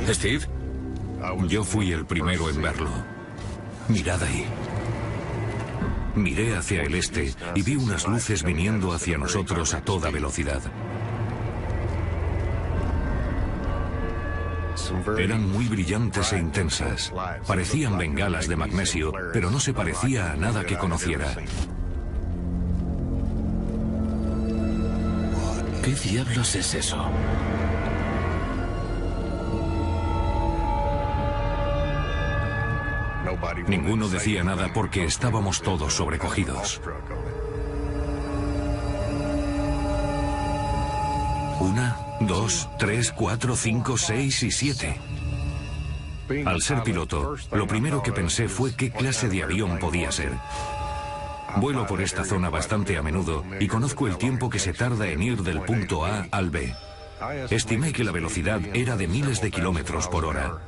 ¿Steve? Yo fui el primero en verlo. Mirad ahí. Miré hacia el este y vi unas luces viniendo hacia nosotros a toda velocidad. Eran muy brillantes e intensas. Parecían bengalas de magnesio, pero no se parecía a nada que conociera. ¿Qué diablos es eso? Ninguno decía nada porque estábamos todos sobrecogidos. 1, 2, 3, 4, 5, 6 y 7. Al ser piloto, lo primero que pensé fue qué clase de avión podía ser. Vuelo por esta zona bastante a menudo y conozco el tiempo que se tarda en ir del punto A al B. Estimé que la velocidad era de miles de kilómetros por hora.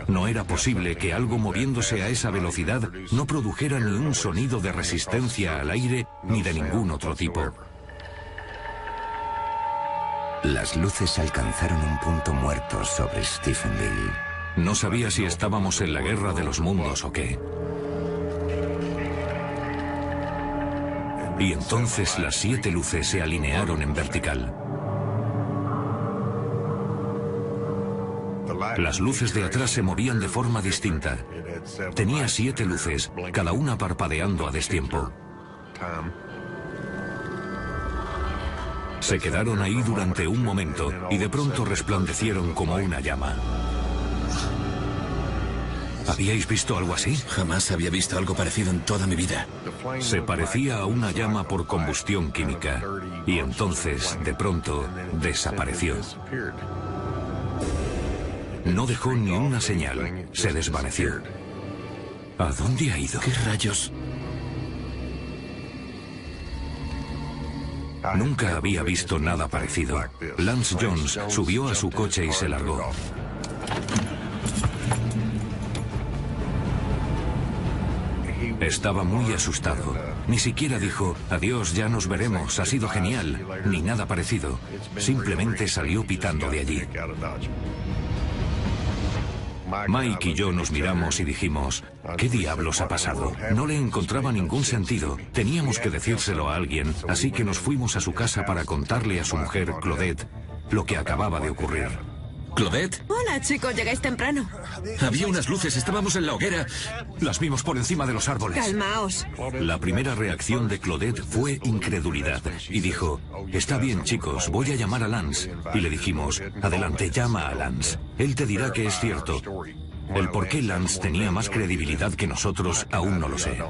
No era posible que algo moviéndose a esa velocidad no produjera ni un sonido de resistencia al aire ni de ningún otro tipo. Las luces alcanzaron un punto muerto sobre Stephenville. No sabía si estábamos en la guerra de los mundos o qué. Y entonces las 7 luces se alinearon en vertical. Las luces de atrás se movían de forma distinta. Tenía 7 luces, cada una parpadeando a destiempo. Se quedaron ahí durante un momento y de pronto resplandecieron como una llama. ¿Habíais visto algo así? Jamás había visto algo parecido en toda mi vida. Se parecía a una llama por combustión química y entonces, de pronto, desapareció. No dejó ni una señal, se desvaneció. ¿A dónde ha ido? ¿Qué rayos? Nunca había visto nada parecido. Lance Jones subió a su coche y se largó. Estaba muy asustado. Ni siquiera dijo, adiós, ya nos veremos, ha sido genial, ni nada parecido. Simplemente salió pitando de allí. Mike y yo nos miramos y dijimos, ¿qué diablos ha pasado? No le encontraba ningún sentido. Teníamos que decírselo a alguien, así que nos fuimos a su casa para contarle a su mujer, Claudette, lo que acababa de ocurrir. ¿Claudette? Hola, chicos, llegáis temprano. Había unas luces, estábamos en la hoguera. Las vimos por encima de los árboles. Calmaos. La primera reacción de Claudette fue incredulidad y dijo, está bien, chicos, voy a llamar a Lance. Y le dijimos, adelante, llama a Lance. Él te dirá que es cierto. El por qué Lance tenía más credibilidad que nosotros aún no lo sé.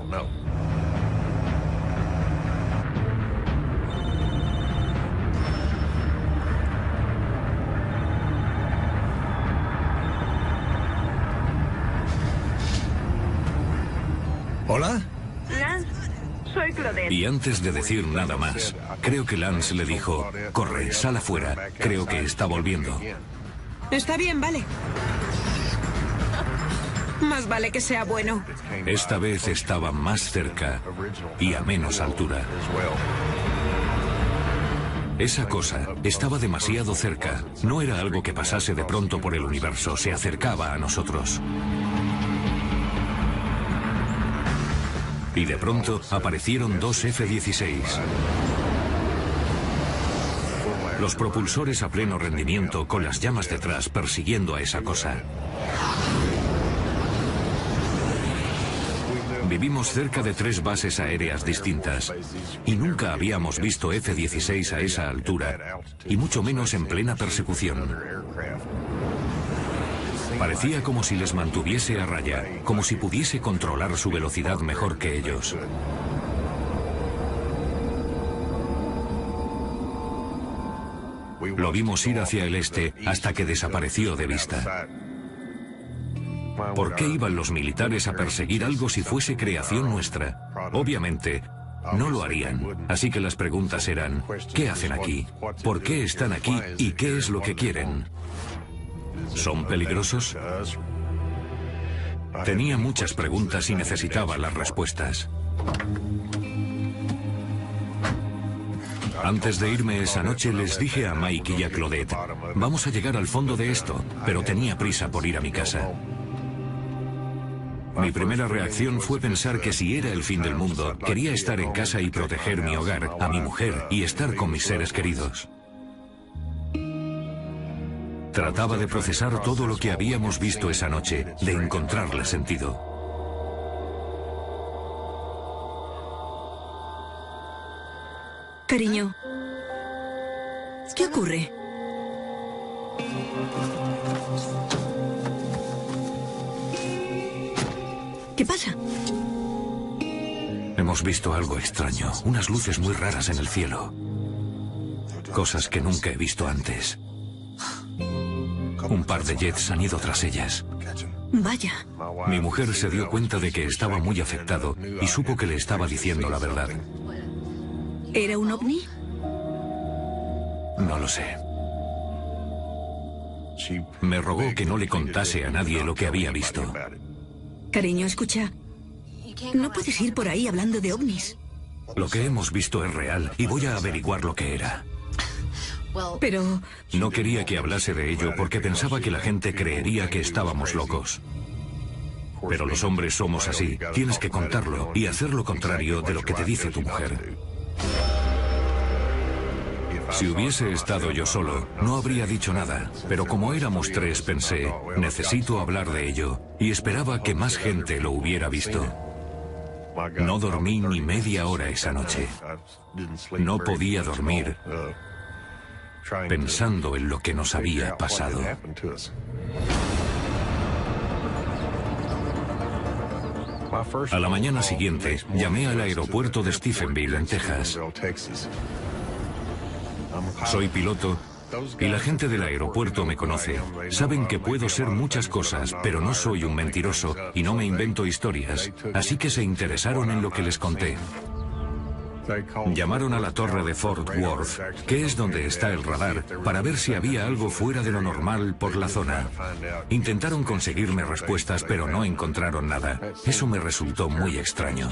¿Hola? Lance, soy Claudette. Y antes de decir nada más, creo que Lance le dijo, corre, sal afuera, creo que está volviendo. Está bien, vale. Más vale que sea bueno. Esta vez estaba más cerca y a menos altura. Esa cosa estaba demasiado cerca. No era algo que pasase de pronto por el universo, se acercaba a nosotros. Y de pronto aparecieron 2 F-16. Los propulsores a pleno rendimiento con las llamas detrás persiguiendo a esa cosa. Vivimos cerca de 3 bases aéreas distintas y nunca habíamos visto F-16 a esa altura, y mucho menos en plena persecución. Parecía como si les mantuviese a raya, como si pudiese controlar su velocidad mejor que ellos. Lo vimos ir hacia el este hasta que desapareció de vista. ¿Por qué iban los militares a perseguir algo si fuese creación nuestra? Obviamente, no lo harían. Así que las preguntas eran, ¿qué hacen aquí? ¿Por qué están aquí? ¿Y qué es lo que quieren? ¿Son peligrosos? Tenía muchas preguntas y necesitaba las respuestas. Antes de irme esa noche les dije a Mike y a Claudette, vamos a llegar al fondo de esto, pero tenía prisa por ir a mi casa. Mi primera reacción fue pensar que si era el fin del mundo, quería estar en casa y proteger mi hogar, a mi mujer y estar con mis seres queridos. Trataba de procesar todo lo que habíamos visto esa noche, de encontrarle sentido. Cariño, ¿qué ocurre? ¿Qué pasa? Hemos visto algo extraño, unas luces muy raras en el cielo. Cosas que nunca he visto antes. Un par de jets han ido tras ellas. Vaya. Mi mujer se dio cuenta de que estaba muy afectado y supo que le estaba diciendo la verdad. ¿Era un ovni? No lo sé. Me rogó que no le contase a nadie lo que había visto. Cariño, escucha. No puedes ir por ahí hablando de ovnis. Lo que hemos visto es real y voy a averiguar lo que era. Pero... No quería que hablase de ello porque pensaba que la gente creería que estábamos locos. Pero los hombres somos así. Tienes que contarlo y hacer lo contrario de lo que te dice tu mujer. Si hubiese estado yo solo, no habría dicho nada. Pero como éramos tres, pensé, necesito hablar de ello. Y esperaba que más gente lo hubiera visto. No dormí ni media hora esa noche. No podía dormir pensando en lo que nos había pasado. A la mañana siguiente, llamé al aeropuerto de Stephenville, en Texas. Soy piloto y la gente del aeropuerto me conoce. Saben que puedo ser muchas cosas, pero no soy un mentiroso y no me invento historias, así que se interesaron en lo que les conté. Llamaron a la torre de Fort Worth, que es donde está el radar, para ver si había algo fuera de lo normal por la zona. Intentaron conseguirme respuestas, pero no encontraron nada. Eso me resultó muy extraño.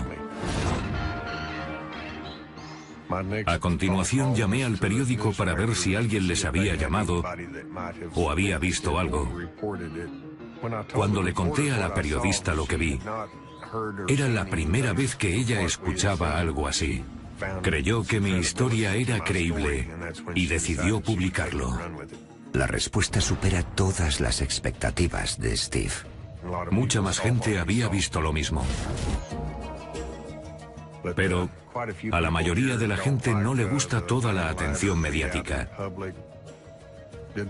A continuación llamé al periódico para ver si alguien les había llamado o había visto algo. Cuando le conté a la periodista lo que vi, era la primera vez que ella escuchaba algo así. Creyó que mi historia era creíble y decidió publicarlo. La respuesta supera todas las expectativas de Steve. Mucha más gente había visto lo mismo. Pero a la mayoría de la gente no le gusta toda la atención mediática.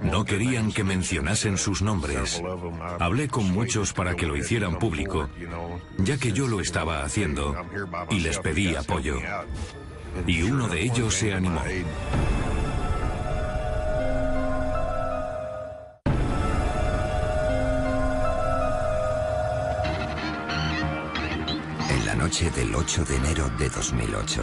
No querían que mencionasen sus nombres. Hablé con muchos para que lo hicieran público, ya que yo lo estaba haciendo, y les pedí apoyo. Y uno de ellos se animó. En la noche del 8 de enero de 2008,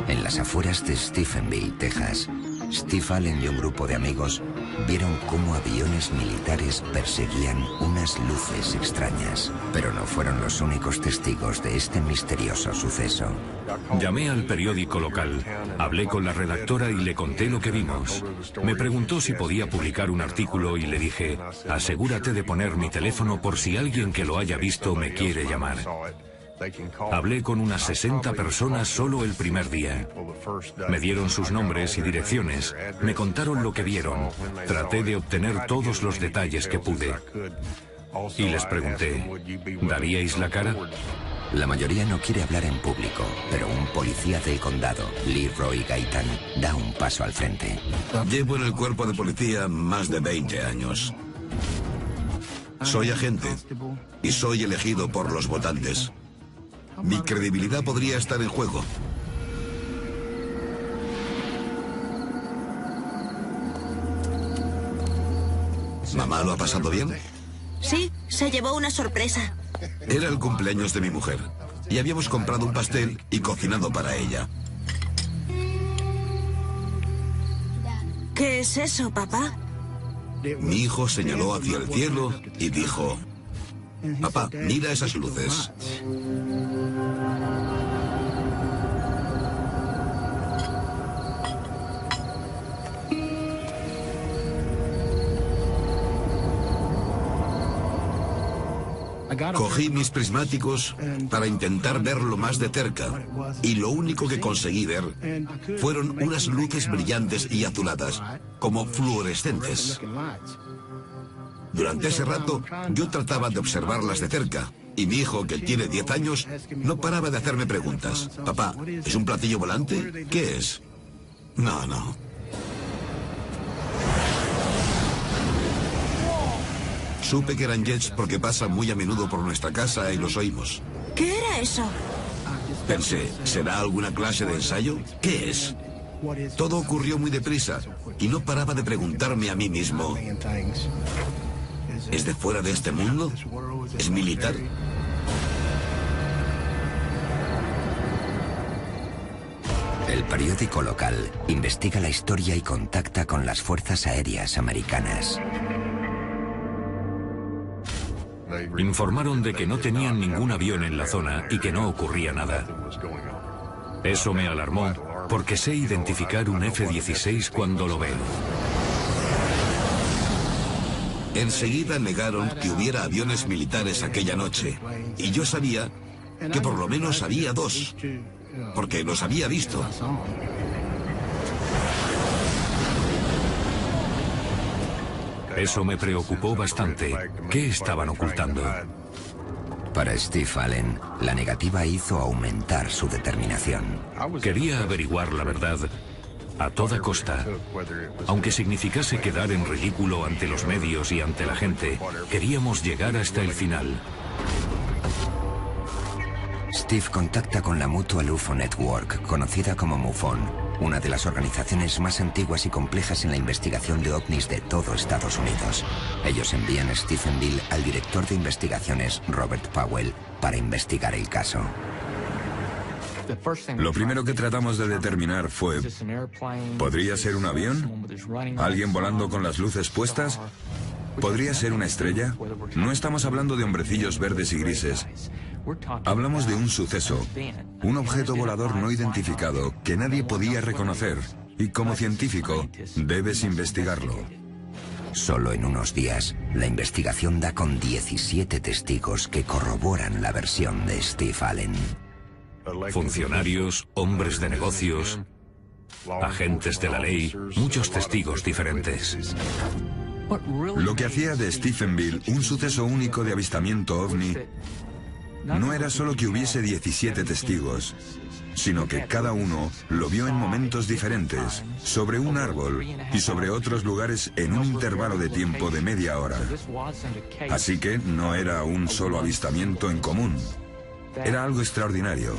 en las afueras de Stephenville, Texas, Steve Allen y un grupo de amigos vieron cómo aviones militares perseguían unas luces extrañas, pero no fueron los únicos testigos de este misterioso suceso. Llamé al periódico local, hablé con la redactora y le conté lo que vimos. Me preguntó si podía publicar un artículo y le dije, asegúrate de poner mi teléfono por si alguien que lo haya visto me quiere llamar. Hablé con unas 60 personas solo el primer día. Me dieron sus nombres y direcciones, me contaron lo que vieron. Traté de obtener todos los detalles que pude. Y les pregunté, ¿daríais la cara? La mayoría no quiere hablar en público, pero un policía del condado, Leroy Gaitan, da un paso al frente. Llevo en el cuerpo de policía más de 20 años. Soy agente y soy elegido por los votantes. Mi credibilidad podría estar en juego. ¿Mamá lo ha pasado bien? Sí, se llevó una sorpresa. Era el cumpleaños de mi mujer y habíamos comprado un pastel y cocinado para ella. ¿Qué es eso, papá? Mi hijo señaló hacia el cielo y dijo, papá, mira esas luces. Cogí mis prismáticos para intentar verlo más de cerca, y lo único que conseguí ver fueron unas luces brillantes y azuladas, como fluorescentes. Durante ese rato, yo trataba de observarlas de cerca, y mi hijo, que tiene 10 años, no paraba de hacerme preguntas. Papá, ¿es un platillo volante? ¿Qué es? No. Supe que eran jets porque pasan muy a menudo por nuestra casa y los oímos. ¿Qué era eso? Pensé, ¿será alguna clase de ensayo? ¿Qué es? Todo ocurrió muy deprisa y no paraba de preguntarme a mí mismo, ¿es de fuera de este mundo? ¿Es militar? El periódico local investiga la historia y contacta con las fuerzas aéreas americanas. Informaron de que no tenían ningún avión en la zona y que no ocurría nada. Eso me alarmó, porque sé identificar un F-16 cuando lo veo. Enseguida negaron que hubiera aviones militares aquella noche, y yo sabía que por lo menos había 2, porque los había visto. Eso me preocupó bastante. ¿Qué estaban ocultando? Para Steve Allen, la negativa hizo aumentar su determinación. Quería averiguar la verdad a toda costa. Aunque significase quedar en ridículo ante los medios y ante la gente, queríamos llegar hasta el final. Steve contacta con la Mutual UFO Network, conocida como MUFON, una de las organizaciones más antiguas y complejas en la investigación de ovnis de todo Estados Unidos. Ellos envían a Stephenville al director de investigaciones, Robert Powell, para investigar el caso. Lo primero que tratamos de determinar fue, ¿podría ser un avión? ¿Alguien volando con las luces puestas? ¿Podría ser una estrella? No estamos hablando de hombrecillos verdes y grises. Hablamos de un suceso, un objeto volador no identificado que nadie podía reconocer. Y como científico, debes investigarlo. Solo en unos días, la investigación da con 17 testigos que corroboran la versión de Steve Allen. Funcionarios, hombres de negocios, agentes de la ley, muchos testigos diferentes. Lo que hacía de Stephenville un suceso único de avistamiento ovni no era solo que hubiese 17 testigos, sino que cada uno lo vio en momentos diferentes, sobre un árbol y sobre otros lugares en un intervalo de tiempo de media hora. Así que no era un solo avistamiento en común, era algo extraordinario.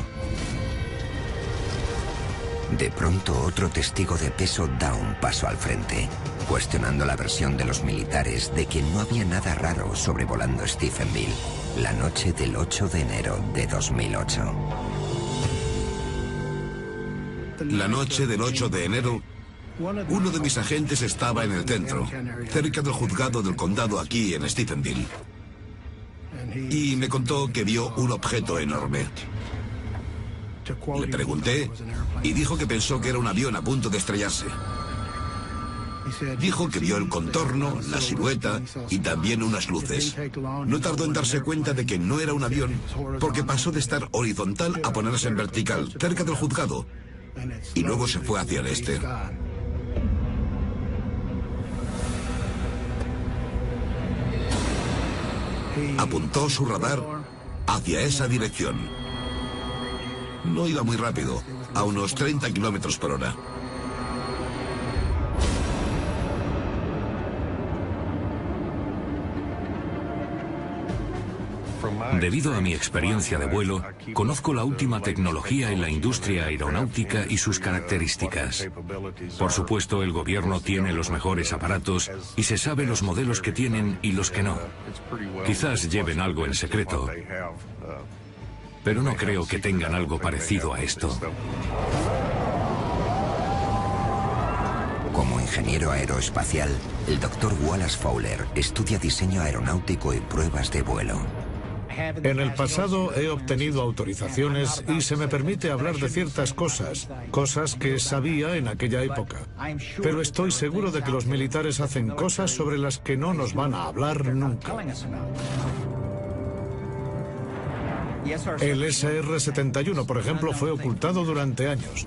De pronto, otro testigo de peso da un paso al frente, cuestionando la versión de los militares de que no había nada raro sobrevolando Stephenville la noche del 8 de enero de 2008. La noche del 8 de enero, uno de mis agentes estaba en el centro, cerca del juzgado del condado aquí en Stephenville, y me contó que vio un objeto enorme. Le pregunté y dijo que pensó que era un avión a punto de estrellarse. Dijo que vio el contorno, la silueta y también unas luces. No tardó en darse cuenta de que no era un avión, porque pasó de estar horizontal a ponerse en vertical, cerca del juzgado, y luego se fue hacia el este. Apuntó su radar hacia esa dirección. No iba muy rápido, a unos 30 kilómetros por hora. Debido a mi experiencia de vuelo, conozco la última tecnología en la industria aeronáutica y sus características. Por supuesto, el gobierno tiene los mejores aparatos y se sabe los modelos que tienen y los que no. Quizás lleven algo en secreto, pero no creo que tengan algo parecido a esto. Como ingeniero aeroespacial, el Dr. Wallace Fowler estudia diseño aeronáutico y pruebas de vuelo. En el pasado he obtenido autorizaciones y se me permite hablar de ciertas cosas que sabía en aquella época. Pero estoy seguro de que los militares hacen cosas sobre las que no nos van a hablar nunca. El SR-71, por ejemplo, fue ocultado durante años.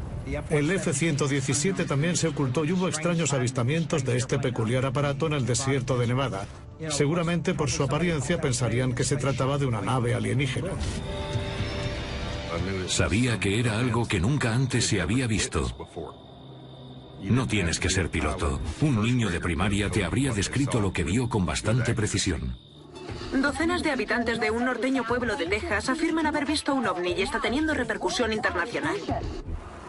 El F-117 también se ocultó y hubo extraños avistamientos de este peculiar aparato en el desierto de Nevada. Seguramente por su apariencia pensarían que se trataba de una nave alienígena. Sabía que era algo que nunca antes se había visto. No tienes que ser piloto. Un niño de primaria te habría descrito lo que vio con bastante precisión. Docenas de habitantes de un norteño pueblo de Texas afirman haber visto un ovni y está teniendo repercusión internacional.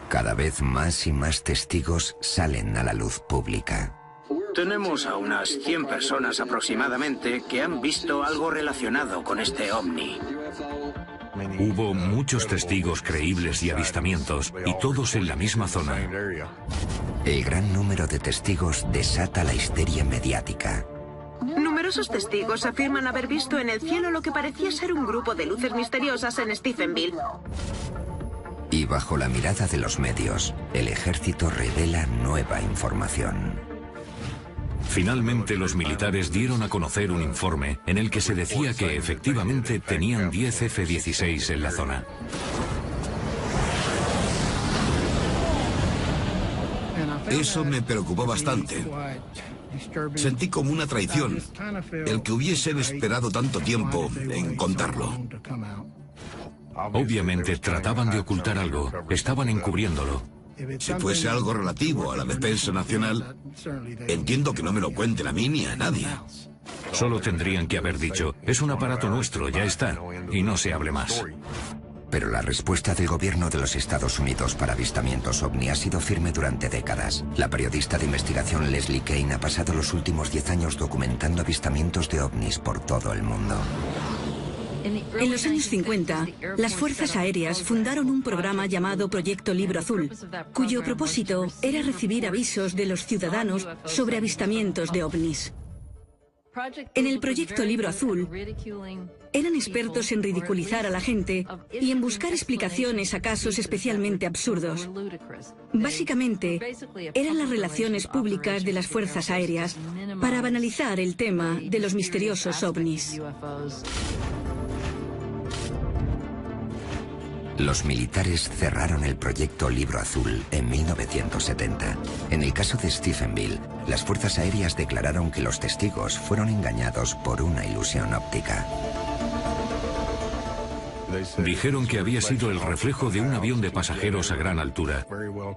Cada vez más y más testigos salen a la luz pública. Tenemos a unas 100 personas aproximadamente que han visto algo relacionado con este ovni. Hubo muchos testigos creíbles y avistamientos, y todos en la misma zona. El gran número de testigos desata la histeria mediática. Numerosos testigos afirman haber visto en el cielo lo que parecía ser un grupo de luces misteriosas en Stephenville. Y bajo la mirada de los medios, el ejército revela nueva información. Finalmente, los militares dieron a conocer un informe en el que se decía que efectivamente tenían 10 F-16 en la zona. Eso me preocupó bastante. Sentí como una traición el que hubiesen esperado tanto tiempo en contarlo. Obviamente trataban de ocultar algo, estaban encubriéndolo. Si fuese algo relativo a la defensa nacional, entiendo que no me lo cuenten a mí ni a nadie. Solo tendrían que haber dicho, es un aparato nuestro, ya está, y no se hable más. Pero la respuesta del gobierno de los Estados Unidos para avistamientos ovni ha sido firme durante décadas. La periodista de investigación Leslie Kean ha pasado los últimos 10 años documentando avistamientos de ovnis por todo el mundo. En los años 50, las Fuerzas Aéreas fundaron un programa llamado Proyecto Libro Azul, cuyo propósito era recibir avisos de los ciudadanos sobre avistamientos de ovnis. En el Proyecto Libro Azul, eran expertos en ridiculizar a la gente y en buscar explicaciones a casos especialmente absurdos. Básicamente, eran las relaciones públicas de las Fuerzas Aéreas para banalizar el tema de los misteriosos ovnis. Los militares cerraron el proyecto Libro Azul en 1970. En el caso de Stephenville, las fuerzas aéreas declararon que los testigos fueron engañados por una ilusión óptica. Dijeron que había sido el reflejo de un avión de pasajeros a gran altura.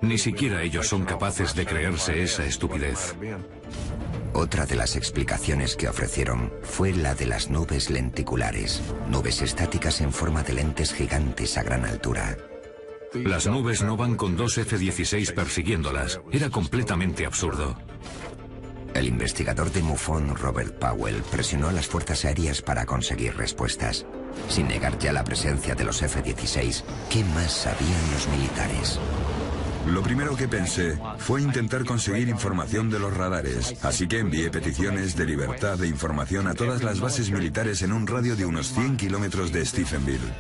Ni siquiera ellos son capaces de creerse esa estupidez. Otra de las explicaciones que ofrecieron fue la de las nubes lenticulares, nubes estáticas en forma de lentes gigantes a gran altura. Las nubes no van con 2 F-16 persiguiéndolas. Era completamente absurdo. El investigador de MUFON, Robert Powell, presionó a las fuerzas aéreas para conseguir respuestas. Sin negar ya la presencia de los F-16, ¿qué más sabían los militares? Lo primero que pensé fue intentar conseguir información de los radares, así que envié peticiones de libertad de información a todas las bases militares en un radio de unos 100 kilómetros de Stephenville.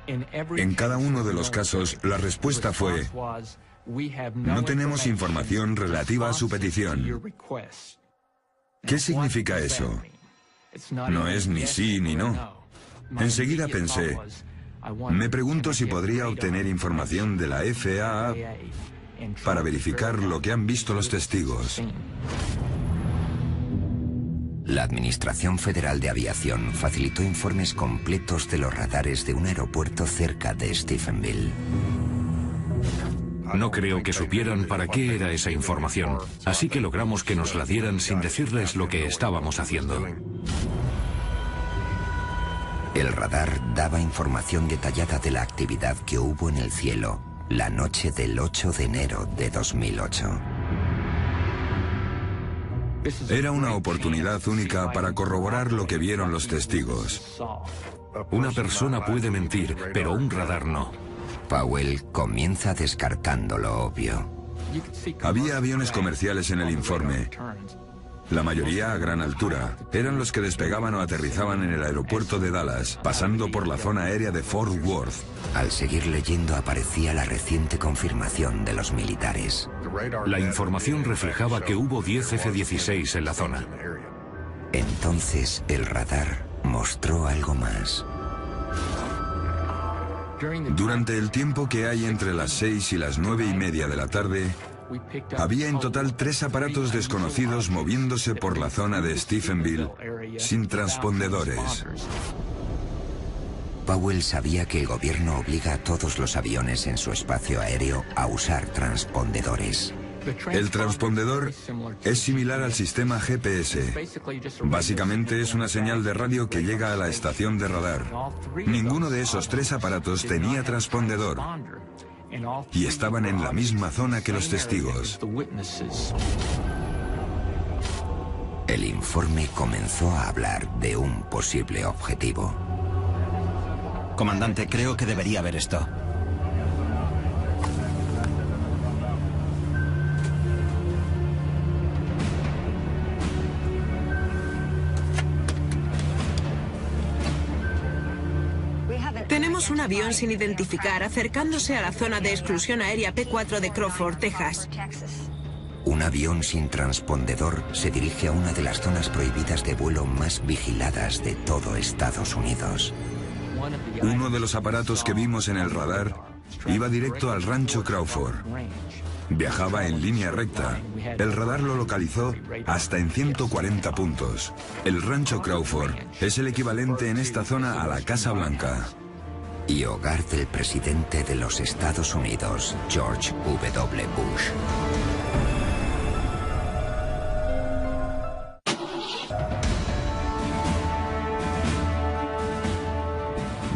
En cada uno de los casos, la respuesta fue: no tenemos información relativa a su petición. ¿Qué significa eso? No es ni sí ni no. Enseguida pensé, me pregunto si podría obtener información de la FAA para verificar lo que han visto los testigos. La Administración Federal de Aviación facilitó informes completos de los radares de un aeropuerto cerca de Stephenville. No creo que supieran para qué era esa información, así que logramos que nos la dieran sin decirles lo que estábamos haciendo. El radar daba información detallada de la actividad que hubo en el cielo la noche del 8 de enero de 2008. Era una oportunidad única para corroborar lo que vieron los testigos. Una persona puede mentir, pero un radar no. Powell comienza descartando lo obvio. Había aviones comerciales en el informe. La mayoría a gran altura. Eran los que despegaban o aterrizaban en el aeropuerto de Dallas, pasando por la zona aérea de Fort Worth. Al seguir leyendo aparecía la reciente confirmación de los militares. La información reflejaba que hubo 10 F-16 en la zona. Entonces el radar mostró algo más. Durante el tiempo que hay entre las 6 y las 9:30 de la tarde, había en total 3 aparatos desconocidos moviéndose por la zona de Stephenville sin transpondedores. Powell sabía que el gobierno obliga a todos los aviones en su espacio aéreo a usar transpondedores. El transpondedor es similar al sistema GPS. Básicamente es una señal de radio que llega a la estación de radar. Ninguno de esos 3 aparatos tenía transpondedor y estaban en la misma zona que los testigos. El informe comenzó a hablar de un posible objetivo. Comandante, creo que debería ver esto. Tenemos un avión sin identificar acercándose a la zona de exclusión aérea P4 de Crawford, Texas. Un avión sin transpondedor se dirige a una de las zonas prohibidas de vuelo más vigiladas de todo Estados Unidos. Uno de los aparatos que vimos en el radar iba directo al rancho Crawford. Viajaba en línea recta. El radar lo localizó hasta en 140 puntos. El rancho Crawford es el equivalente en esta zona a la Casa Blanca. Y hogar del presidente de los Estados Unidos, George W. Bush.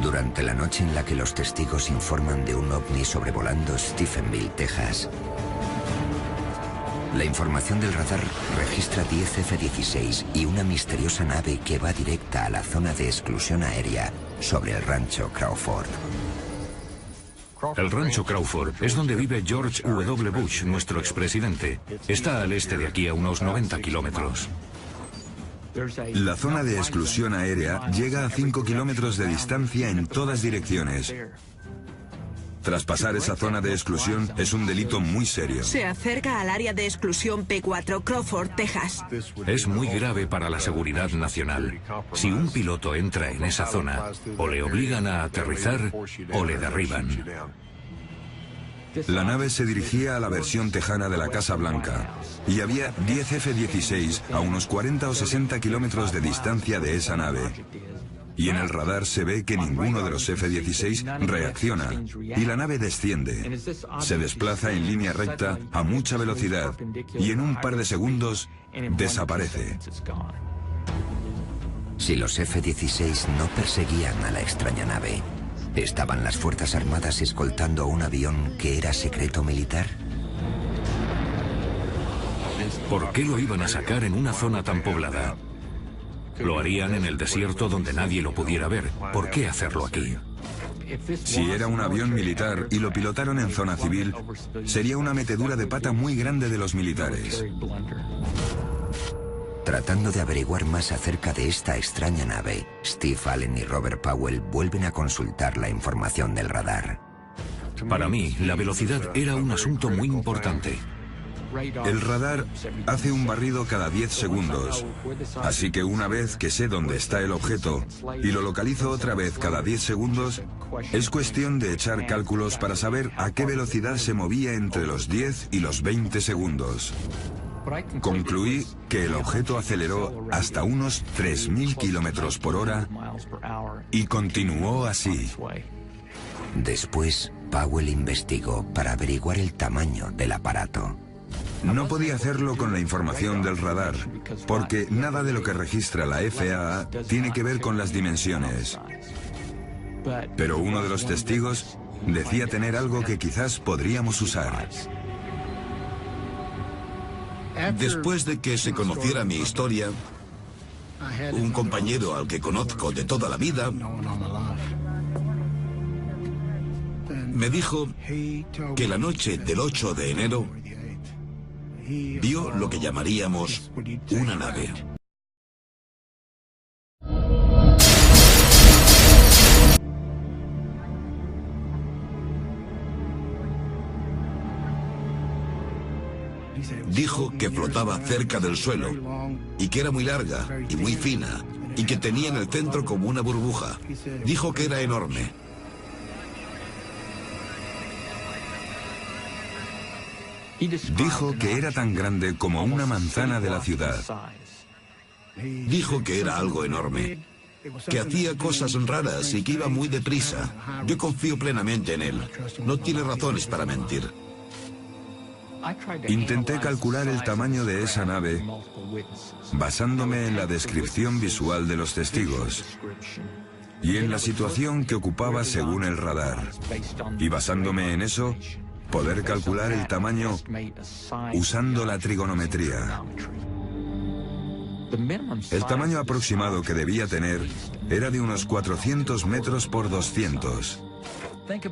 Durante la noche en la que los testigos informan de un ovni sobrevolando Stephenville, Texas, la información del radar registra 10 F-16 y una misteriosa nave que va directa a la zona de exclusión aérea sobre el rancho Crawford. El rancho Crawford es donde vive George W. Bush, nuestro expresidente. Está al este de aquí a unos 90 kilómetros. La zona de exclusión aérea llega a 5 kilómetros de distancia en todas direcciones. Traspasar esa zona de exclusión es un delito muy serio. Se acerca al área de exclusión P4, Crawford, Texas. Es muy grave para la seguridad nacional. Si un piloto entra en esa zona, o le obligan a aterrizar o le derriban. La nave se dirigía a la versión tejana de la Casa Blanca y había 10 F-16 a unos 40 o 60 kilómetros de distancia de esa nave. Y en el radar se ve que ninguno de los F-16 reacciona y la nave desciende. Se desplaza en línea recta a mucha velocidad y en un par de segundos desaparece. Si los F-16 no perseguían a la extraña nave, ¿estaban las Fuerzas Armadas escoltando a un avión que era secreto militar? ¿Por qué lo iban a sacar en una zona tan poblada? Lo harían en el desierto donde nadie lo pudiera ver. ¿Por qué hacerlo aquí? Si era un avión militar y lo pilotaron en zona civil, sería una metedura de pata muy grande de los militares. Tratando de averiguar más acerca de esta extraña nave, Steve Allen y Robert Powell vuelven a consultar la información del radar. Para mí, la velocidad era un asunto muy importante. El radar hace un barrido cada 10 segundos, así que una vez que sé dónde está el objeto y lo localizo otra vez cada 10 segundos, es cuestión de echar cálculos para saber a qué velocidad se movía entre los 10 y los 20 segundos. Concluí que el objeto aceleró hasta unos 3.000 kilómetros por hora y continuó así. Después, Powell investigó para averiguar el tamaño del aparato. No podía hacerlo con la información del radar, porque nada de lo que registra la FAA tiene que ver con las dimensiones. Pero uno de los testigos decía tener algo que quizás podríamos usar. Después de que se conociera mi historia, un compañero al que conozco de toda la vida me dijo que la noche del 8 de enero vio lo que llamaríamos una nave. Dijo que flotaba cerca del suelo y que era muy larga y muy fina y que tenía en el centro como una burbuja. Dijo que era enorme. Dijo que era tan grande como una manzana de la ciudad. Dijo que era algo enorme, que hacía cosas raras y que iba muy deprisa. Yo confío plenamente en él. No tiene razones para mentir. Intenté calcular el tamaño de esa nave basándome en la descripción visual de los testigos y en la situación que ocupaba según el radar. Y basándome en eso, poder calcular el tamaño usando la trigonometría. El tamaño aproximado que debía tener era de unos 400 metros por 200.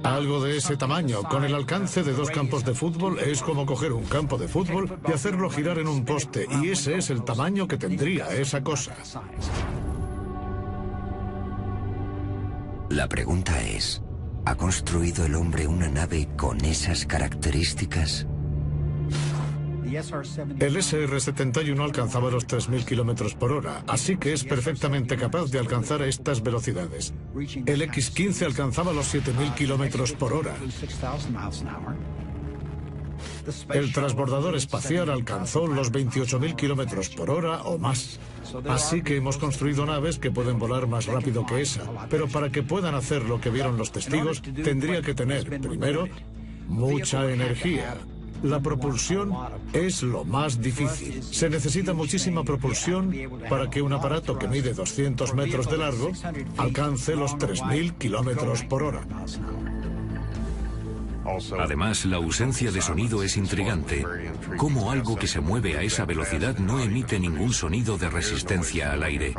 Algo de ese tamaño, con el alcance de 2 campos de fútbol, es como coger un campo de fútbol y hacerlo girar en un poste, y ese es el tamaño que tendría esa cosa. La pregunta es, ¿ha construido el hombre una nave con esas características? El SR-71 alcanzaba los 3.000 kilómetros por hora, así que es perfectamente capaz de alcanzar estas velocidades. El X-15 alcanzaba los 7.000 kilómetros por hora. El transbordador espacial alcanzó los 28.000 kilómetros por hora o más. Así que hemos construido naves que pueden volar más rápido que esa. Pero para que puedan hacer lo que vieron los testigos, tendría que tener, primero, mucha energía. La propulsión es lo más difícil. Se necesita muchísima propulsión para que un aparato que mide 200 metros de largo alcance los 3.000 kilómetros por hora. Además, la ausencia de sonido es intrigante. Cómo algo que se mueve a esa velocidad no emite ningún sonido de resistencia al aire.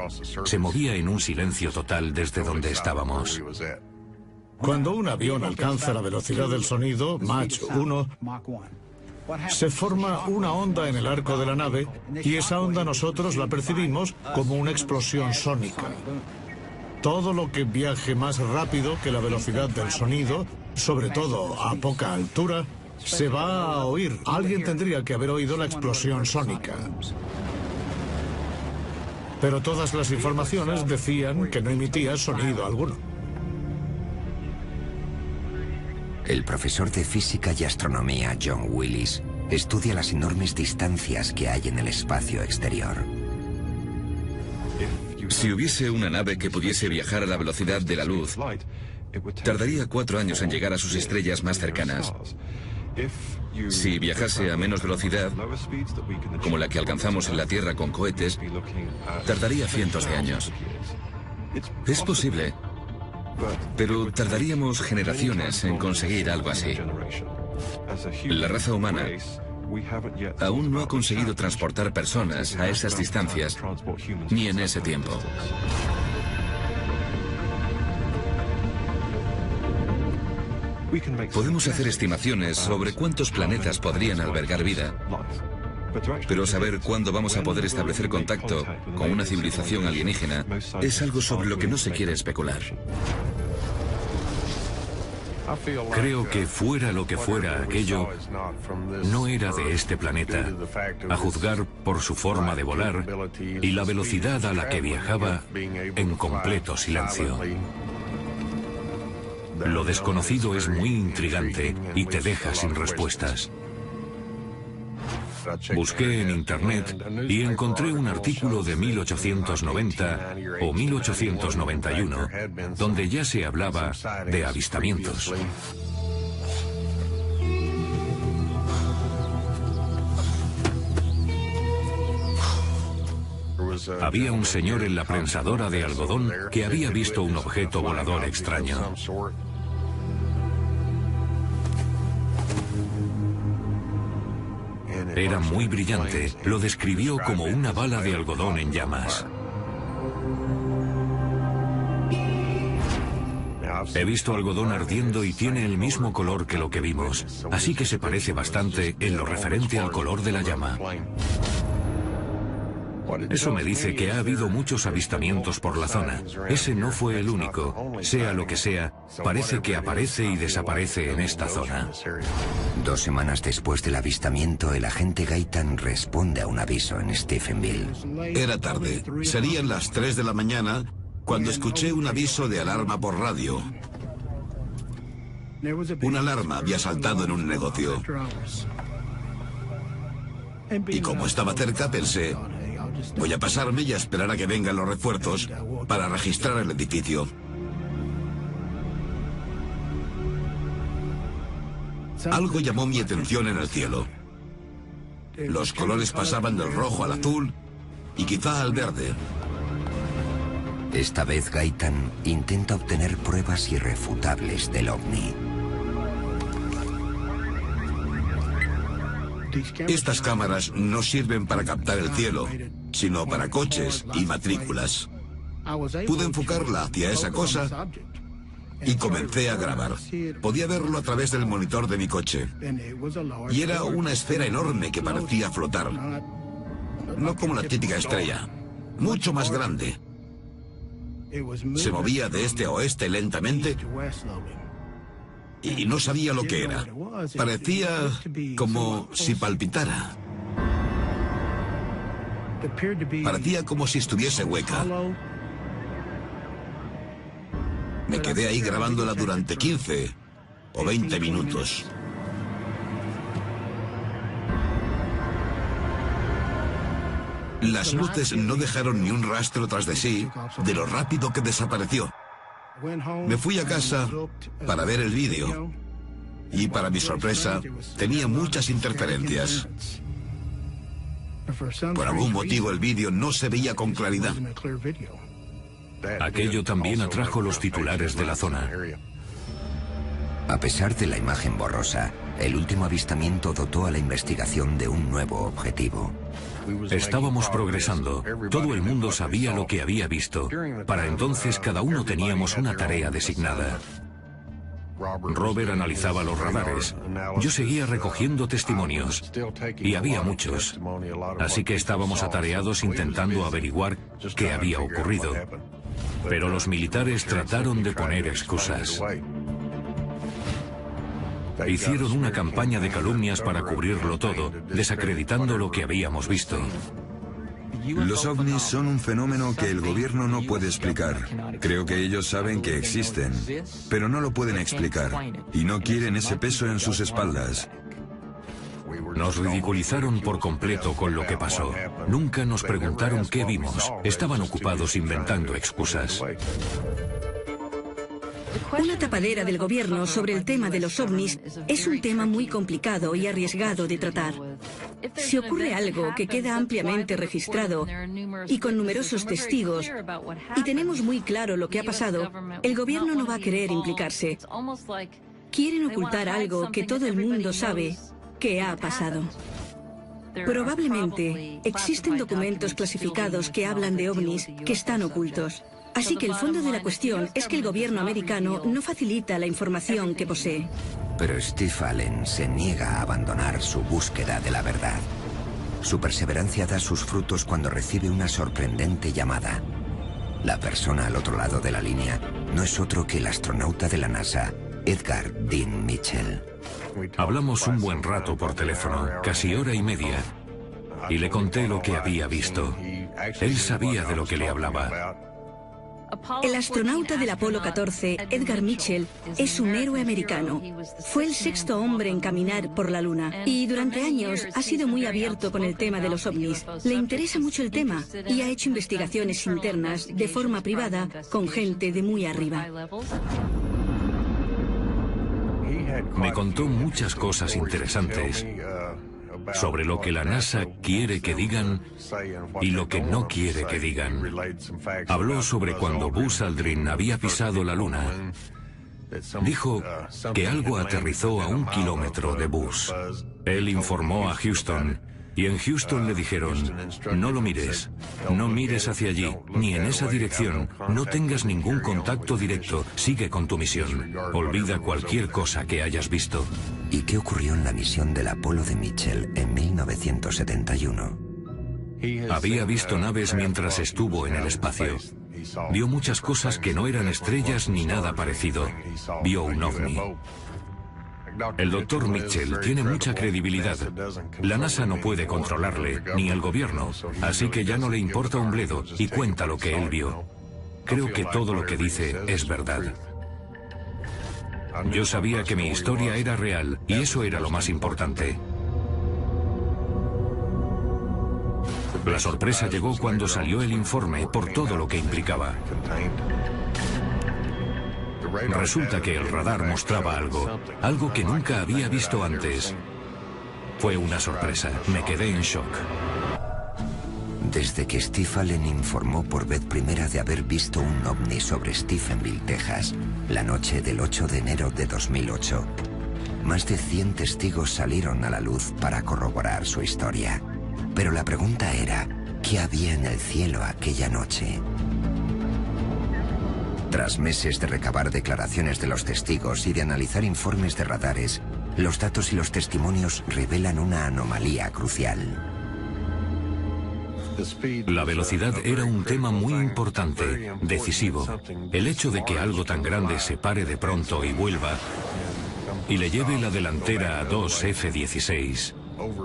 Se movía en un silencio total desde donde estábamos. Cuando un avión alcanza la velocidad del sonido, Mach 1, se forma una onda en el arco de la nave y esa onda nosotros la percibimos como una explosión sónica. Todo lo que viaje más rápido que la velocidad del sonido, sobre todo a poca altura, se va a oír. Alguien tendría que haber oído la explosión sónica. Pero todas las informaciones decían que no emitía sonido alguno. El profesor de física y astronomía John Willis estudia las enormes distancias que hay en el espacio exterior. Si hubiese una nave que pudiese viajar a la velocidad de la luz, tardaría 4 años en llegar a sus estrellas más cercanas. Si viajase a menos velocidad, como la que alcanzamos en la Tierra con cohetes, tardaría cientos de años. Es posible, pero tardaríamos generaciones en conseguir algo así. La raza humana aún no ha conseguido transportar personas a esas distancias, ni en ese tiempo. Podemos hacer estimaciones sobre cuántos planetas podrían albergar vida, pero saber cuándo vamos a poder establecer contacto con una civilización alienígena es algo sobre lo que no se quiere especular. Creo que fuera lo que fuera aquello, no era de este planeta, a juzgar por su forma de volar y la velocidad a la que viajaba en completo silencio. Lo desconocido es muy intrigante y te deja sin respuestas. Busqué en internet y encontré un artículo de 1890 o 1891 donde ya se hablaba de avistamientos. Había un señor en la prensadora de algodón que había visto un objeto volador extraño. Era muy brillante, lo describió como una bala de algodón en llamas. He visto algodón ardiendo y tiene el mismo color que lo que vimos, así que se parece bastante en lo referente al color de la llama. Eso me dice que ha habido muchos avistamientos por la zona. Ese no fue el único. Sea lo que sea, parece que aparece y desaparece en esta zona. 2 semanas después del avistamiento, el agente Gaitan responde a un aviso en Stephenville. Era tarde. Serían las 3 de la mañana cuando escuché un aviso de alarma por radio. Una alarma había saltado en un negocio. Y como estaba cerca, pensé, voy a pasarme y a esperar a que vengan los refuerzos para registrar el edificio. Algo llamó mi atención en el cielo. Los colores pasaban del rojo al azul y quizá al verde. Esta vez Gaitan intenta obtener pruebas irrefutables del ovni. Estas cámaras no sirven para captar el cielo, sino para coches y matrículas. Pude enfocarla hacia esa cosa y comencé a grabar. Podía verlo a través del monitor de mi coche. Y era una esfera enorme que parecía flotar. No como la típica estrella, mucho más grande. Se movía de este a oeste lentamente y no sabía lo que era. Parecía como si palpitara. Parecía como si estuviese hueca. Me quedé ahí grabándola durante 15 o 20 minutos. Las luces no dejaron ni un rastro tras de sí de lo rápido que desapareció. Me fui a casa para ver el vídeo y, para mi sorpresa, tenía muchas interferencias. Por algún motivo el vídeo no se veía con claridad. Aquello también atrajo los titulares de la zona. A pesar de la imagen borrosa, el último avistamiento dotó a la investigación de un nuevo objetivo. Estábamos progresando. Todo el mundo sabía lo que había visto. Para entonces cada uno teníamos una tarea designada. Robert analizaba los radares. Yo seguía recogiendo testimonios. Y había muchos. Así que estábamos atareados intentando averiguar qué había ocurrido. Pero los militares trataron de poner excusas. Hicieron una campaña de calumnias para cubrirlo todo, desacreditando lo que habíamos visto. Los ovnis son un fenómeno que el gobierno no puede explicar. Creo que ellos saben que existen, pero no lo pueden explicar, y no quieren ese peso en sus espaldas. Nos ridiculizaron por completo con lo que pasó. Nunca nos preguntaron qué vimos. Estaban ocupados inventando excusas. Una tapadera del gobierno sobre el tema de los ovnis es un tema muy complicado y arriesgado de tratar. Si ocurre algo que queda ampliamente registrado y con numerosos testigos, y tenemos muy claro lo que ha pasado, el gobierno no va a querer implicarse. Quieren ocultar algo que todo el mundo sabe que ha pasado. Probablemente existen documentos clasificados que hablan de ovnis que están ocultos. Así que el fondo de la cuestión es que el gobierno americano no facilita la información que posee. Pero Steve Allen se niega a abandonar su búsqueda de la verdad. Su perseverancia da sus frutos cuando recibe una sorprendente llamada. La persona al otro lado de la línea no es otro que el astronauta de la NASA, Edgar Dean Mitchell. Hablamos un buen rato por teléfono, casi hora y media, y le conté lo que había visto. Él sabía de lo que le hablaba. El astronauta del Apolo 14, Edgar Mitchell, es un héroe americano. Fue el 6º hombre en caminar por la Luna y durante años ha sido muy abierto con el tema de los ovnis. Le interesa mucho el tema y ha hecho investigaciones internas de forma privada con gente de muy arriba. Me contó muchas cosas interesantes sobre lo que la NASA quiere que digan y lo que no quiere que digan. Habló sobre cuando Buzz Aldrin había pisado la Luna. Dijo que algo aterrizó a 1 kilómetro de Buzz. Él informó a Houston, y en Houston le dijeron: no lo mires, no mires hacia allí, ni en esa dirección, no tengas ningún contacto directo, sigue con tu misión, olvida cualquier cosa que hayas visto. ¿Y qué ocurrió en la misión del Apolo de Mitchell en 1971? Había visto naves mientras estuvo en el espacio. Vio muchas cosas que no eran estrellas ni nada parecido. Vio un ovni. El doctor Mitchell tiene mucha credibilidad. La NASA no puede controlarle, ni el gobierno, así que ya no le importa un bledo y cuenta lo que él vio. Creo que todo lo que dice es verdad. Yo sabía que mi historia era real y eso era lo más importante. La sorpresa llegó cuando salió el informe por todo lo que implicaba. Resulta que el radar mostraba algo que nunca había visto antes. Fue una sorpresa, me quedé en shock. Desde que Steve Allen informó por vez primera de haber visto un ovni sobre Stephenville, Texas, la noche del 8 de enero de 2008, más de 100 testigos salieron a la luz para corroborar su historia. Pero la pregunta era, ¿qué había en el cielo aquella noche? Tras meses de recabar declaraciones de los testigos y de analizar informes de radares, los datos y los testimonios revelan una anomalía crucial. La velocidad era un tema muy importante, decisivo. El hecho de que algo tan grande se pare de pronto y vuelva, y le lleve la delantera a dos F-16,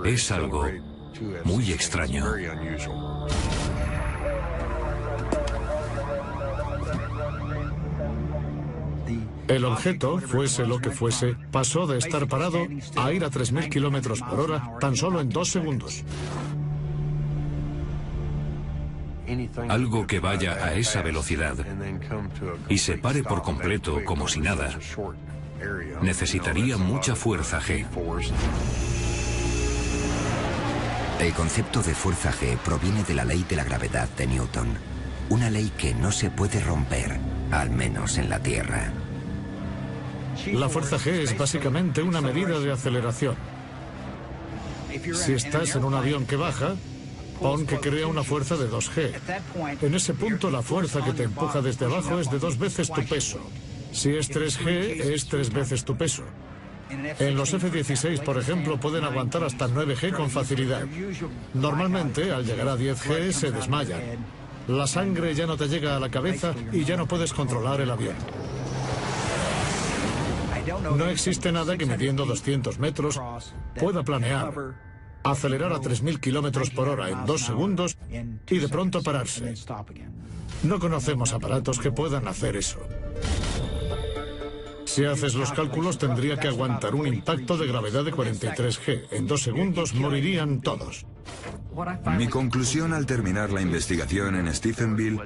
es algo muy extraño. El objeto, fuese lo que fuese, pasó de estar parado a ir a 3.000 kilómetros por hora tan solo en 2 segundos. Algo que vaya a esa velocidad y se pare por completo como si nada, necesitaría mucha fuerza G. El concepto de fuerza G proviene de la ley de la gravedad de Newton, una ley que no se puede romper, al menos en la Tierra. La fuerza G es básicamente una medida de aceleración. Si estás en un avión que baja, pon que crea una fuerza de 2G. En ese punto la fuerza que te empuja desde abajo es de 2 veces tu peso. Si es 3G, es 3 veces tu peso. En los F-16, por ejemplo, pueden aguantar hasta 9G con facilidad. Normalmente, al llegar a 10G, se desmayan. La sangre ya no te llega a la cabeza y ya no puedes controlar el avión. No existe nada que midiendo 200 metros pueda planear, acelerar a 3.000 kilómetros por hora en 2 segundos y de pronto pararse. No conocemos aparatos que puedan hacer eso. Si haces los cálculos, tendría que aguantar un impacto de gravedad de 43G. En 2 segundos morirían todos. Mi conclusión al terminar la investigación en Stephenville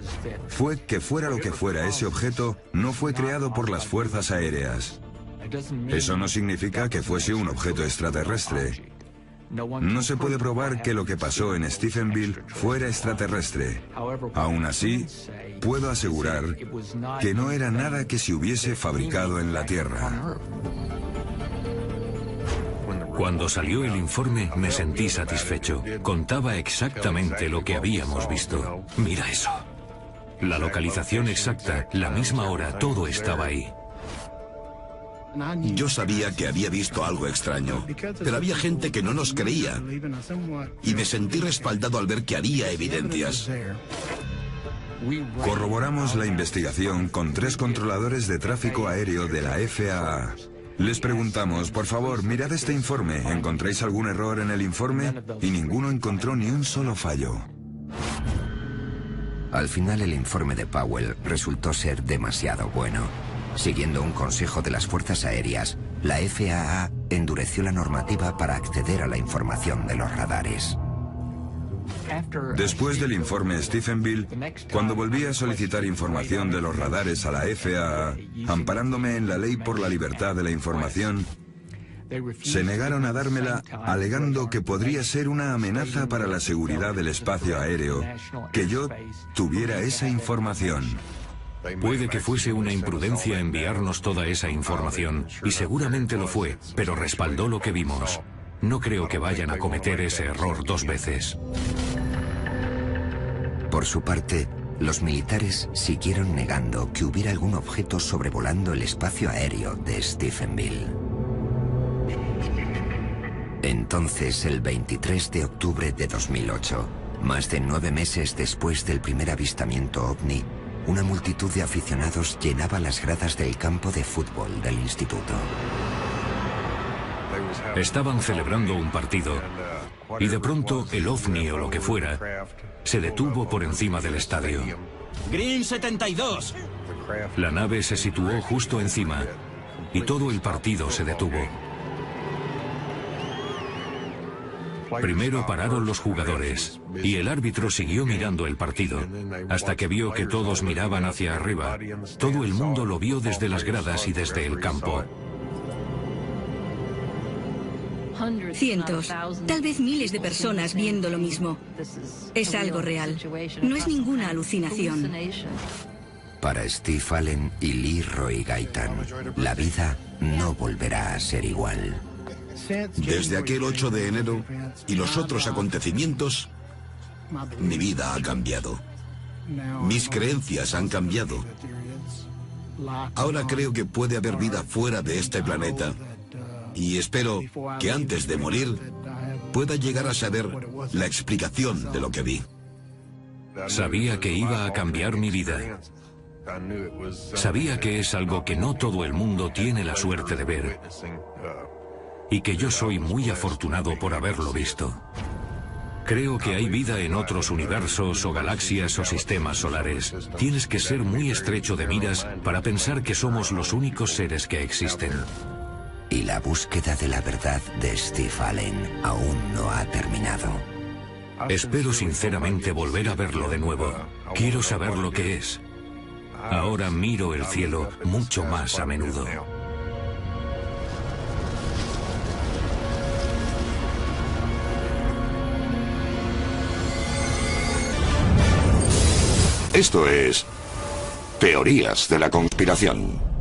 fue que fuera lo que fuera ese objeto, no fue creado por las fuerzas aéreas. Eso no significa que fuese un objeto extraterrestre. No se puede probar que lo que pasó en Stephenville fuera extraterrestre. Aún así, puedo asegurar que no era nada que se hubiese fabricado en la Tierra. Cuando salió el informe me sentí satisfecho. Contaba exactamente lo que habíamos visto. Mira eso. La localización exacta, la misma hora, todo estaba ahí. Yo sabía que había visto algo extraño, pero había gente que no nos creía. Y me sentí respaldado al ver que había evidencias. Corroboramos la investigación con 3 controladores de tráfico aéreo de la FAA. Les preguntamos, por favor, mirad este informe, ¿encontráis algún error en el informe? Y ninguno encontró ni un solo fallo. Al final el informe de Powell resultó ser demasiado bueno. Siguiendo un consejo de las fuerzas aéreas, la FAA endureció la normativa para acceder a la información de los radares. Después del informe Stephenville, cuando volví a solicitar información de los radares a la FAA, amparándome en la ley por la libertad de la información, se negaron a dármela alegando que podría ser una amenaza para la seguridad del espacio aéreo que yo tuviera esa información. Puede que fuese una imprudencia enviarnos toda esa información, y seguramente lo fue, pero respaldó lo que vimos. No creo que vayan a cometer ese error 2 veces. Por su parte, los militares siguieron negando que hubiera algún objeto sobrevolando el espacio aéreo de Stephenville. Entonces, el 23 de octubre de 2008, Más de 9 meses después del primer avistamiento ovni, una multitud de aficionados llenaba las gradas del campo de fútbol del instituto. Estaban celebrando un partido y de pronto el ovni o lo que fuera se detuvo por encima del estadio. Green 72. La nave se situó justo encima y todo el partido se detuvo. Primero pararon los jugadores y el árbitro siguió mirando el partido hasta que vio que todos miraban hacia arriba. Todo el mundo lo vio desde las gradas y desde el campo. Cientos, tal vez miles de personas viendo lo mismo. Es algo real. No es ninguna alucinación. Para Steve Allen y Leroy Gaitan, la vida no volverá a ser igual. Desde aquel 8 de enero y los otros acontecimientos, mi vida ha cambiado. Mis creencias han cambiado. Ahora creo que puede haber vida fuera de este planeta. Y espero que antes de morir pueda llegar a saber la explicación de lo que vi. Sabía que iba a cambiar mi vida. Sabía que es algo que no todo el mundo tiene la suerte de ver. Y que yo soy muy afortunado por haberlo visto. Creo que hay vida en otros universos o galaxias o sistemas solares. Tienes que ser muy estrecho de miras para pensar que somos los únicos seres que existen. Y la búsqueda de la verdad de Steve Allen aún no ha terminado. Espero sinceramente volver a verlo de nuevo. Quiero saber lo que es. Ahora miro el cielo mucho más a menudo. Esto es Teorías de la Conspiración.